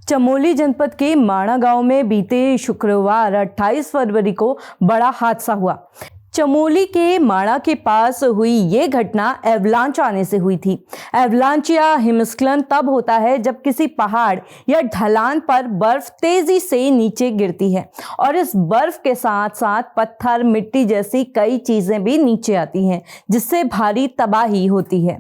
चमोली जनपद के माणा गांव में बीते शुक्रवार 28 फरवरी को बड़ा हादसा हुआ। चमोली के माणा के पास हुई ये घटना एवलांच आने से हुई थी। एवलांच या हिमस्खलन तब होता है जब किसी पहाड़ या ढलान पर बर्फ तेजी से नीचे गिरती है और इस बर्फ के साथ साथ पत्थर, मिट्टी जैसी कई चीजें भी नीचे आती हैं, जिससे भारी तबाही होती है।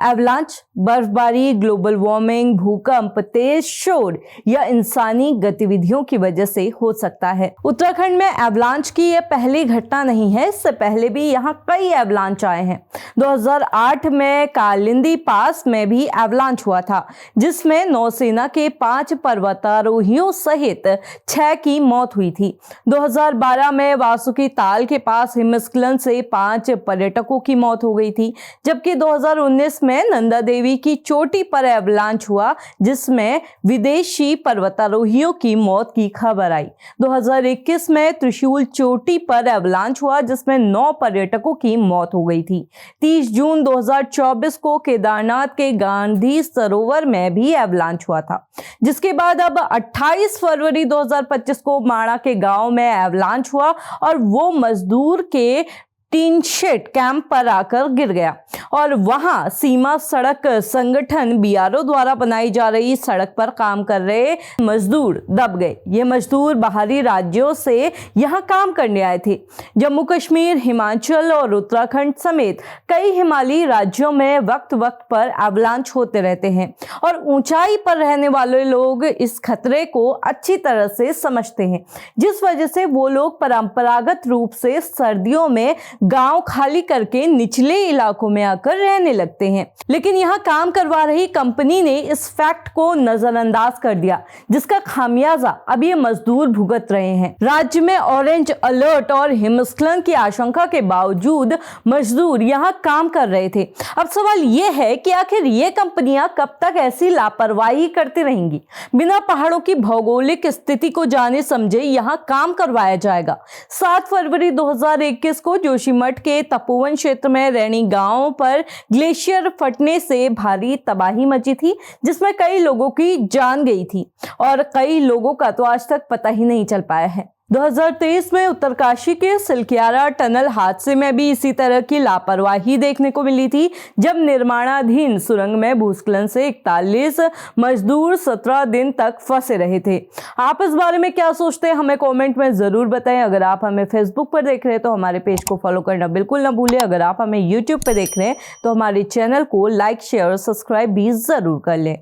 एवलांच बर्फबारी, ग्लोबल वार्मिंग, भूकंप, तेज शोर या इंसानी गतिविधियों की वजह से हो सकता है। उत्तराखंड में एवलांच की यह पहली घटना नहीं है। इससे पहले भी यहाँ कई एवलांच आए हैं। 2008 में कालिंदी पास में भी एवलांच हुआ था, जिसमें नौसेना के 5 पर्वतारोहियों सहित 6 की मौत हुई थी। 2012 में वासुकी ताल के पास हिमस्खलन से 5 पर्यटकों की मौत हो गई थी, जबकि 2019 में नंदा देवी की चोटी पर एवलांच हुआ, जिसमें विदेशी पर्वतारोहियों की मौत की खबर आई। 2021 में त्रिशूल चोटी पर एवलांच हुआ, जिसमें 9 पर्यटकों की मौत हो गई थी। 30 जून 2024 को केदारनाथ के गांधी सरोवर में भी एवलांच हुआ था, जिसके बाद अब 28 फरवरी 2025 को माणा के गांव में एवलांच हुआ और वो मजदूर के टीन शेड कैंप पर आकर गिर गया और वहां सीमा सड़क संगठन बीआरओ द्वारा बनाई जा रही सड़क पर काम कर रहे मजदूर दब गए। ये मजदूर बाहरी राज्यों से यहां काम करने आए थे। जम्मू कश्मीर, हिमाचल और उत्तराखंड समेत कई हिमालयी राज्यों में वक्त वक्त पर एवलांच होते रहते हैं और ऊंचाई पर रहने वाले लोग इस खतरे को अच्छी तरह से समझते हैं, जिस वजह से वो लोग परंपरागत रूप से सर्दियों में गांव खाली करके निचले इलाकों में आकर रहने लगते हैं। लेकिन यहां काम करवा रही कंपनी ने इस फैक्ट को नजरअंदाज कर दिया, जिसका खामियाजा अब ये मजदूर भुगत रहे हैं। राज्य में ऑरेंज अलर्ट और हिमस्खलन की आशंका के बावजूद मजदूर यहां काम कर रहे थे। अब सवाल ये है कि आखिर ये कंपनियां कब तक ऐसी लापरवाही करती रहेंगी? बिना पहाड़ों की भौगोलिक स्थिति को जाने समझे यहां काम करवाया जाएगा। 7 फरवरी 2021 को जोशीमठ के तपोवन क्षेत्र में रैणी गांव पर ग्लेशियर फटने से भारी तबाही मची थी, जिसमें कई लोगों की जान गई थी और कई लोगों का तो आज तक पता ही नहीं चल पाया है। 2023 में उत्तरकाशी के सिलक्यारा टनल हादसे में भी इसी तरह की लापरवाही देखने को मिली थी, जब निर्माणाधीन सुरंग में भूस्खलन से 41 मजदूर 17 दिन तक फंसे रहे थे। आप इस बारे में क्या सोचते हैं, हमें कमेंट में जरूर बताएं। अगर आप हमें फेसबुक पर देख रहे हैं तो हमारे पेज को फॉलो करना बिल्कुल ना भूलें। अगर आप हमें यूट्यूब पर देख रहे हैं तो हमारे चैनल को लाइक, शेयर और सब्सक्राइब भी जरूर कर लें।